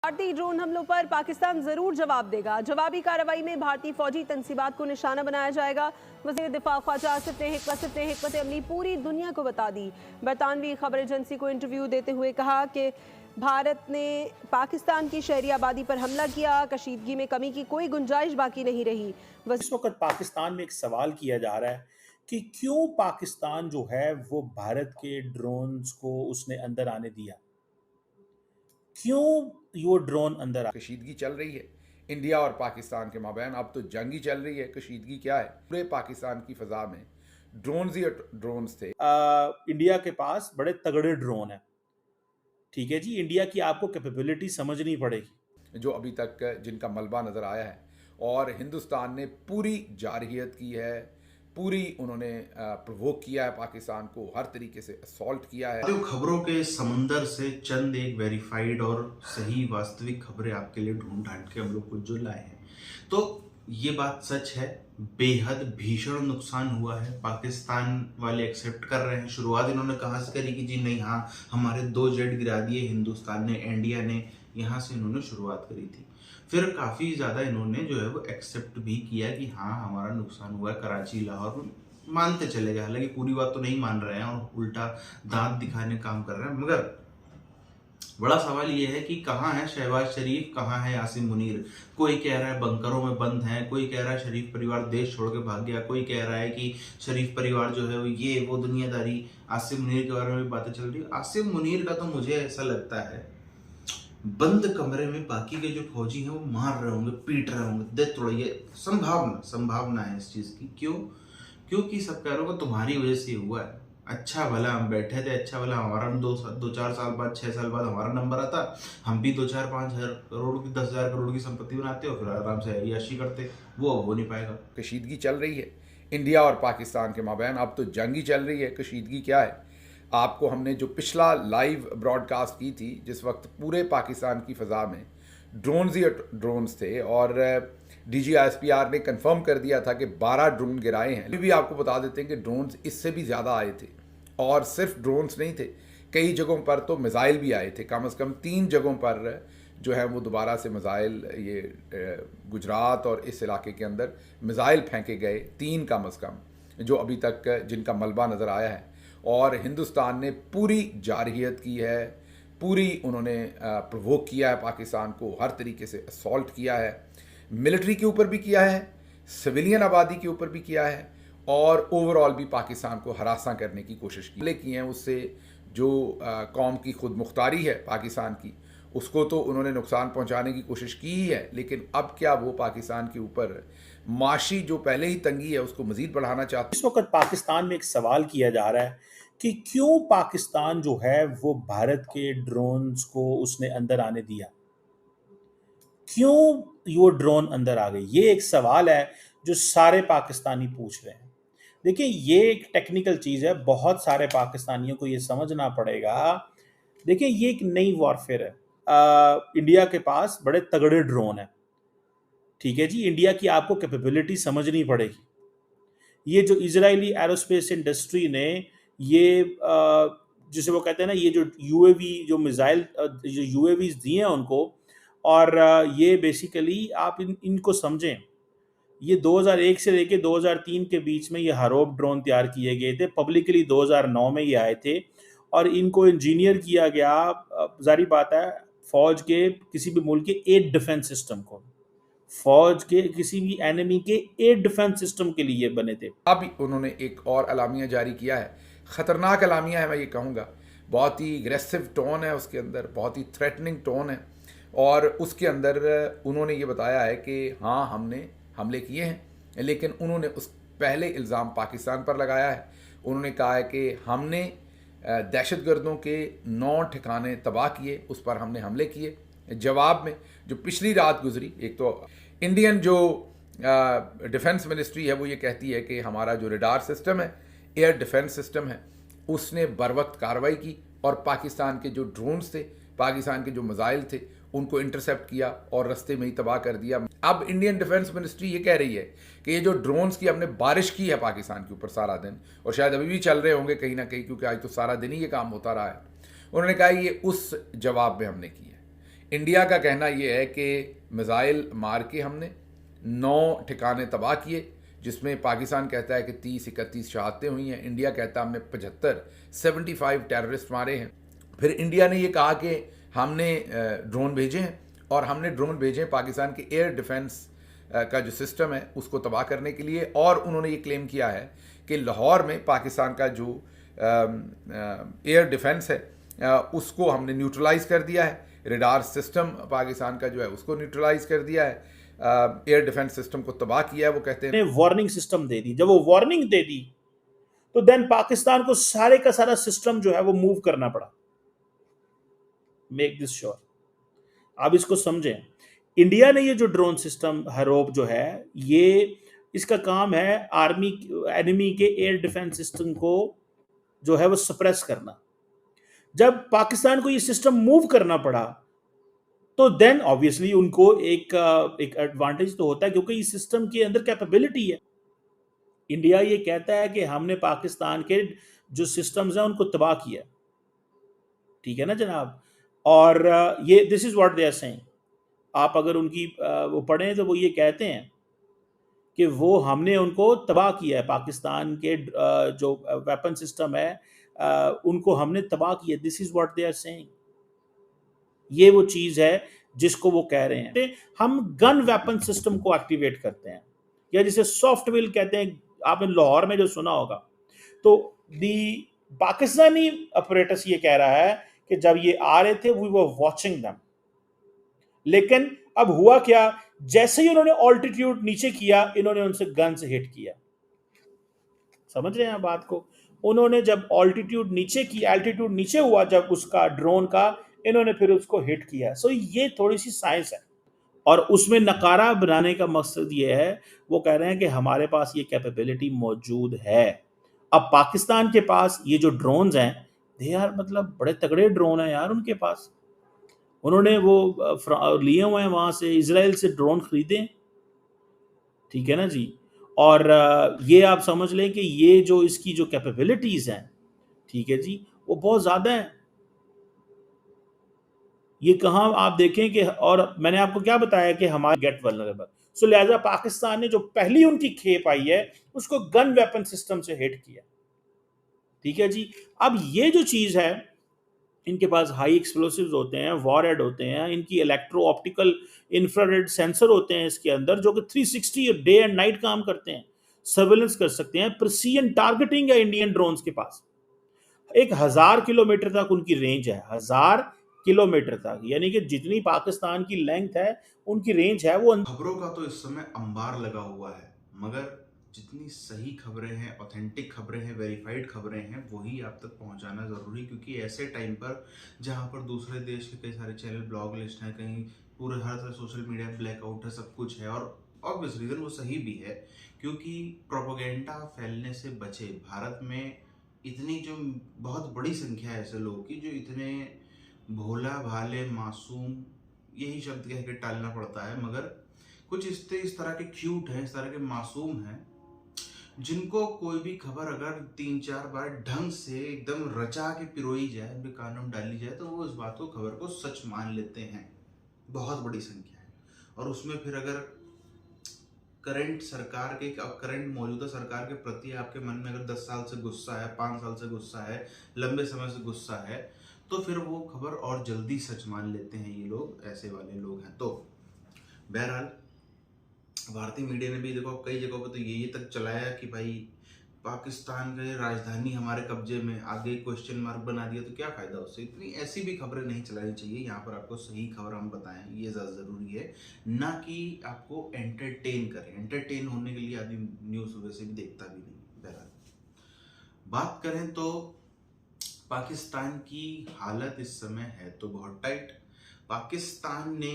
भारतीय ड्रोन हमलों पर पाकिस्तान जरूर जवाब देगा। जवाबी कार्रवाई में भारतीय फौजी तंसीबात को निशाना बनाया जाएगा। वज़ीर दिफा ख्वाजा आसिफ ने हिकमत अमली पूरी दुनिया को बता दी। बरतानवी खबर एजेंसी को इंटरव्यू देते हुए कहा कि भारत ने पाकिस्तान की शहरी आबादी पर हमला किया, कशीदगी में कमी की कोई गुंजाइश बाकी नहीं रही। इस वक्त पाकिस्तान में एक सवाल किया जा रहा है कि क्यों पाकिस्तान जो है वो भारत के ड्रोन्स को उसने अंदर आने दिया, क्यों वो ड्रोन अंदर कशीदगी चल रही है इंडिया और पाकिस्तान के माबैन। अब तो जंग ही चल रही है। कशीदगी क्या है? पूरे पाकिस्तान की फ़ज़ा में ड्रोन्स ही ड्रोन्स थे। इंडिया के पास बड़े तगड़े ड्रोन हैं, ठीक है जी। इंडिया की आपको कैपेबिलिटी समझनी पड़ेगी। जो अभी तक जिनका मलबा नज़र आया है, और हिंदुस्तान ने पूरी जारहियत की है, पूरी उन्होंने प्रोवोक किया है पाकिस्तान को, हर तरीके से असॉल्ट किया है। तो खबरों के समंदर से चंद एक वेरीफाइड और सही वास्तविक खबरें आपके लिए ढूंढ ढांड के हम लोग कुछ जो लाए हैं। तो ये बात सच है, बेहद भीषण नुकसान हुआ है। पाकिस्तान वाले एक्सेप्ट कर रहे हैं। शुरुआत इन्होंने कहाँ से करी कि जी नहीं, हाँ हमारे 2 जेट गिरा दिए हिंदुस्तान ने, इंडिया ने, यहाँ से इन्होंने शुरुआत करी थी। फिर काफ़ी ज़्यादा इन्होंने जो है वो एक्सेप्ट भी किया कि हाँ हमारा नुकसान हुआ है, कराची लाहौर में मानते चले गए। हालांकि पूरी बात तो नहीं मान रहे हैं और उल्टा दांत दिखाने काम कर रहे हैं। मगर बड़ा सवाल ये है कि कहाँ है शहबाज शरीफ, कहाँ है आसिम मुनीर। कोई कह रहा है बंकरों में बंद हैं, कोई कह रहा है शरीफ परिवार देश छोड़ के भाग गया, कोई कह रहा है कि शरीफ परिवार जो है ये वो दुनियादारी। आसिम मुनीर के बारे में भी बातें चल रही है। आसिम मुनीर का तो मुझे ऐसा लगता है बंद कमरे में बाकी के जो फौजी हैं वो मार रहे होंगे, पीट रहे होंगे, दे तोड़िए। संभावना है इस चीज़ की। क्यों? क्योंकि सब कह रहे हो तुम्हारी वजह से हुआ है। अच्छा भला हम बैठे थे, अच्छा भला हमारा 2-4 साल बाद, 6 साल बाद हमारा नंबर आता, हम भी 2-4-5 हज़ार करोड़ की, 10,000 करोड़ की संपत्ति बनाते और फिर आराम से अय्याशी करते। वो अब हो नहीं पाएगा। कशीदगी चल रही है इंडिया और पाकिस्तान के माबैन। अब तो जंग ही चल रही है। कशीदगी क्या है? आपको हमने जो पिछला लाइव ब्रॉडकास्ट की थी, जिस वक्त पूरे पाकिस्तान की फ़ज़ा में ड्रोन्स ही ड्रोन्स थे, और DGISPR ने कंफर्म कर दिया था कि 12 ड्रोन गिराए हैं। अभी भी आपको बता देते हैं कि ड्रोन्स इससे भी ज़्यादा आए थे, और सिर्फ ड्रोन्स नहीं थे, कई जगहों पर तो मिज़ाइल भी आए थे। कम से कम 3 जगहों पर जो है वो दोबारा से मिज़ाइल, ये गुजरात और इस इलाके के अंदर मिज़ाइल फेंके गए, 3 कम से कम, जो अभी तक जिनका मलबा नज़र आया है। और हिंदुस्तान ने पूरी जारहियत की है, पूरी उन्होंने प्रोवोक किया है पाकिस्तान को, हर तरीके से असॉल्ट किया है। मिलिट्री के ऊपर भी किया है, सिविलियन आबादी के ऊपर भी किया है, और ओवरऑल भी पाकिस्तान को हरासा करने की कोशिश की है। उससे जो कौम की खुद मुख्तारी है पाकिस्तान की, उसको तो उन्होंने नुकसान पहुंचाने की कोशिश की ही है। लेकिन अब क्या वो पाकिस्तान के ऊपर माशी जो पहले ही तंगी है उसको मज़ीद बढ़ाना चाहते हैं। इस वक्त पाकिस्तान में एक सवाल किया जा रहा है कि क्यों पाकिस्तान जो है वो भारत के ड्रोन्स को उसने अंदर आने दिया, क्यों वो ड्रोन अंदर आ गए। ये एक सवाल है जो सारे पाकिस्तानी पूछ रहे हैं। देखिए, ये एक टेक्निकल चीज़ है, बहुत सारे पाकिस्तानियों को ये समझना पड़ेगा। देखिए, ये एक नई वॉरफेयर है। इंडिया के पास बड़े तगड़े ड्रोन हैं, ठीक है जी। इंडिया की आपको कैपेबिलिटी समझनी पड़ेगी। ये जो इजरायली एरोस्पेस इंडस्ट्री ने ये जिसे वो कहते हैं ना, ये जो यूएवी, जो मिसाइल, जो यूएवीज दिए हैं उनको, और ये बेसिकली आप इनको समझें, ये 2001 से लेके 2003 के बीच में ये हरोप ड्रोन तैयार किए गए थे। पब्लिकली 2009 में ये आए थे, और इनको इंजीनियर किया गया, जारी बात है, फौज के किसी भी मुल्क के एयर डिफेंस सिस्टम को, फौज के किसी भी एनिमी के एयर डिफेंस सिस्टम के लिए बने थे। अब उन्होंने एक और अलामिया जारी किया है, ख़तरनाक अलामिया है, मैं ये कहूँगा। बहुत ही एग्रेसिव टोन है उसके अंदर, बहुत ही थ्रेटनिंग टोन है। और उसके अंदर उन्होंने ये बताया है कि हाँ हमने हमले किए हैं, लेकिन उन्होंने उस पहले इल्ज़ाम पाकिस्तान पर लगाया है। उन्होंने कहा है कि हमने दहशतगर्दों के 9 ठिकाने तबाह किए, उस पर हमने हमले किए। जवाब में जो पिछली रात गुजरी, एक तो इंडियन जो डिफेंस मिनिस्ट्री है वो ये कहती है कि हमारा जो रडार सिस्टम है, एयर डिफेंस सिस्टम है, उसने बरवक्त कार्रवाई की और पाकिस्तान के जो ड्रोन्स थे, पाकिस्तान के जो मिसाइल थे, उनको इंटरसेप्ट किया और रास्ते में ही तबाह कर दिया। अब इंडियन डिफेंस मिनिस्ट्री ये कह रही है कि ये जो ड्रोन्स की हमने बारिश की है पाकिस्तान के ऊपर सारा दिन, और शायद अभी भी चल रहे होंगे कहीं ना कहीं, क्योंकि आज तो सारा दिन ही ये काम होता रहा है। उन्होंने कहा ये उस जवाब में हमने की है। इंडिया का कहना यह है कि मिसाइल मार के हमने 9 ठिकाने तबाह किए, जिसमें पाकिस्तान कहता है कि 30-31 शहादतें हुई हैं। इंडिया कहता है हमने 75 टेररिस्ट मारे हैं। फिर इंडिया ने ये कहा कि हमने ड्रोन भेजे हैं, और हमने ड्रोन भेजे पाकिस्तान के एयर डिफेंस का जो सिस्टम है उसको तबाह करने के लिए। और उन्होंने ये क्लेम किया है कि लाहौर में पाकिस्तान का जो एयर डिफेंस है उसको हमने न्यूट्रलाइज कर दिया है। रेडार सिस्टम पाकिस्तान का जो है उसको न्यूट्रलाइज कर दिया है, एयर डिफेंस सिस्टम को तबाह किया है। वो कहते हैं वार्निंग सिस्टम दे दी। जब वो वार्निंग दे दी तो देन पाकिस्तान को सारे का सारा सिस्टम जो है वो मूव करना पड़ा। मेक दिस श्योर, आप इसको समझें। इंडिया ने ये जो ड्रोन सिस्टम हरोप जो है, ये इसका काम है आर्मी एनिमी के एयर डिफेंस सिस्टम को जो है वो सप्रेस करना। जब पाकिस्तान को ये सिस्टम मूव करना पड़ा तो देन ऑब्वियसली उनको एक एडवांटेज तो होता है, क्योंकि इस सिस्टम के अंदर कैपेबिलिटी है। इंडिया ये कहता है कि हमने पाकिस्तान के जो सिस्टम्स हैं उनको तबाह किया, ठीक है ना जनाब। और ये this is what they are saying. आप अगर उनकी वो पढ़ें तो वो ये कहते हैं कि वो हमने उनको तबाह किया है, पाकिस्तान के जो वेपन सिस्टम है उनको हमने तबाह किया। This is what they are saying. ये वो चीज है जिसको वो कह रहे हैं। हम गन वेपन सिस्टम को एक्टिवेट करते हैं, या जिसे सॉफ्टवेयर कहते हैं। आपने लाहौर में जो सुना होगा, तो दी पाकिस्तानी ऑपरेटर्स ये कह रहा है कि जब ये आ रहे थे वी वर वाचिंग देम, लेकिन अब हुआ क्या, जैसे ही उन्होंने ऑल्टीट्यूड नीचे किया, इन्होंने उनसे गन से हिट किया। समझ रहे हैं बात को? उन्होंने जब ऑल्टीट्यूड नीचे की, एल्टीट्यूड नीचे हुआ जब उसका ड्रोन का, इन्होंने फिर उसको हिट किया। सो ये थोड़ी सी साइंस है, और उसमें नकारा बनाने का मकसद ये है, वो कह रहे हैं कि हमारे पास ये कैपेबिलिटी मौजूद है। अब पाकिस्तान के पास ये जो ड्रोन्स हैं, दे आर मतलब बड़े तगड़े ड्रोन हैं यार उनके पास। उन्होंने वो लिए हुए हैं वहां से, इजराइल से ड्रोन खरीदे, ठीक है ना जी। और ये आप समझ लें कि ये जो इसकी जो कैपेबिलिटीज हैं, ठीक है जी, वो बहुत ज्यादा है। ये कहाँ आप देखें कि, और मैंने आपको क्या बताया कि हमारे गेट वल्नरेबल, सो लिहाजा पाकिस्तान ने जो पहली उनकी खेप आई है उसको गन वेपन सिस्टम से हिट किया, ठीक है जी। अब ये जो चीज है, इनके पास हाई एक्सप्लोसिव्स होते हैं, वॉरहेड होते हैं, इनकी इलेक्ट्रो ऑप्टिकल इंफ्रारेड सेंसर होते हैं इसके अंदर, जो कि 360 डे एंड नाइट काम करते हैं, सर्वेलेंस कर सकते हैं। प्रिसीजन टारगेटिंग है इंडियन ड्रोन्स के पास। 1000 किलोमीटर तक उनकी रेंज है, 1000 किलोमीटर तक, यानी कि जितनी पाकिस्तान की लेंथ है उनकी रेंज है वो। खबरों का तो इस समय अंबार लगा हुआ है, मगर जितनी सही खबरें हैं, ऑथेंटिक खबरें हैं, वेरीफाइड खबरें हैं, वही आप तक पहुंचाना ज़रूरी, क्योंकि ऐसे टाइम पर जहां पर दूसरे देश के कई सारे चैनल, ब्लॉग लिस्ट हैं, कहीं पूरे हर तरह सोशल मीडिया ब्लैकआउट है, सब कुछ है, और ऑब्वियस रीज़न वो सही भी है, क्योंकि प्रोपेगेंडा फैलने से बचे। भारत में इतनी जो बहुत बड़ी संख्या है ऐसे लोगों की जो इतने भोला भाले मासूम, यही शब्द कह के टालना पड़ता है, मगर कुछ इस तरह के क्यूट हैं, इस तरह के मासूम हैं, जिनको कोई भी खबर अगर 3-4 बार ढंग से एकदम रचा के पिरोई जाए, कानून डाली जाए, तो वो इस बात को, खबर को सच मान लेते हैं। बहुत बड़ी संख्या है। और उसमें फिर अगर करंट सरकार के, करंट मौजूदा सरकार के प्रति आपके मन में अगर 10 साल से गुस्सा है, 5 साल से गुस्सा है, लंबे समय से गुस्सा है, तो फिर वो खबर और जल्दी सच मान लेते हैं। ये लोग ऐसे वाले लोग हैं। तो बहरहाल भारतीय मीडिया ने भी देखो कई जगहों पर तो ये तक चलाया कि भाई पाकिस्तान की राजधानी हमारे कब्जे में, आगे क्वेश्चन मार्क बना दिया, तो क्या फ़ायदा उससे। इतनी ऐसी भी खबरें नहीं चलानी चाहिए। यहाँ पर आपको सही खबर हम बताएं, ये ज़्यादा ज़रूरी है, ना कि आपको एंटरटेन करें। एंटरटेन होने के लिए आदमी न्यूज़ वैसे भी देखता भी नहीं। बहरहाल बात करें तो पाकिस्तान की हालत इस समय है तो बहुत टाइट। पाकिस्तान ने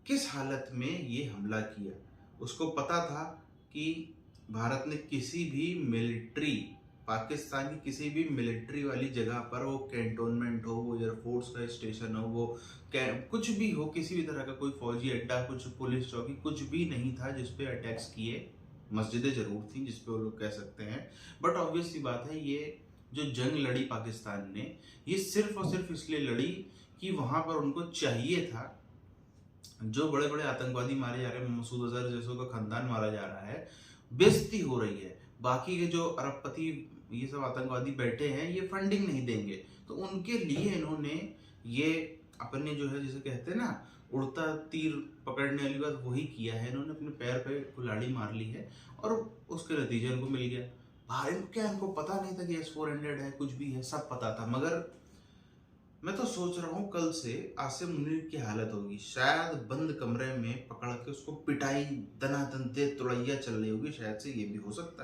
किस हालत में ये हमला किया, उसको पता था कि भारत ने किसी भी मिलिट्री, पाकिस्तान की किसी भी मिलिट्री वाली जगह पर, वो कैंटोनमेंट हो, वो एयरफोर्स का स्टेशन हो, वो कुछ भी हो, किसी भी तरह का कोई फौजी अड्डा, कुछ पुलिस चौकी, कुछ भी नहीं था जिस पे अटैक्स किए। मस्जिदें जरूर थी जिस पे वो लोग कह सकते हैं, बट ऑब्वियस सी बात है, ये जो जंग लड़ी पाकिस्तान ने, ये सिर्फ और सिर्फ इसलिए लड़ी कि वहां पर उनको चाहिए था, जो बड़े बड़े आतंकवादी मारे जा रहे हैं, मसूद अजहर जैसों का खानदान मारा जा रहा है, बेइज्जती हो रही है, बाकी के जो अरबपति ये सब आतंकवादी बैठे हैं ये फंडिंग नहीं देंगे, तो उनके लिए इन्होंने ये अपने जो है जिसे कहते हैं ना उड़ता तीर पकड़ने वाली बात, वही किया है। इन्होंने अपने पैर पे कुल्हाड़ी मार ली है और उसके नतीजे इनको मिल गया। भाई क्या इनको पता नहीं था कि S-400 है, कुछ भी है, सब पता था। मगर मैं तो सोच रहा हूँ कल से आसिम मुनीर की हालत होगी, शायद बंद कमरे में पकड़ के उसको पिटाई दनादन दे तुड़ैया चल रही होगी, शायद से ये भी हो सकता है।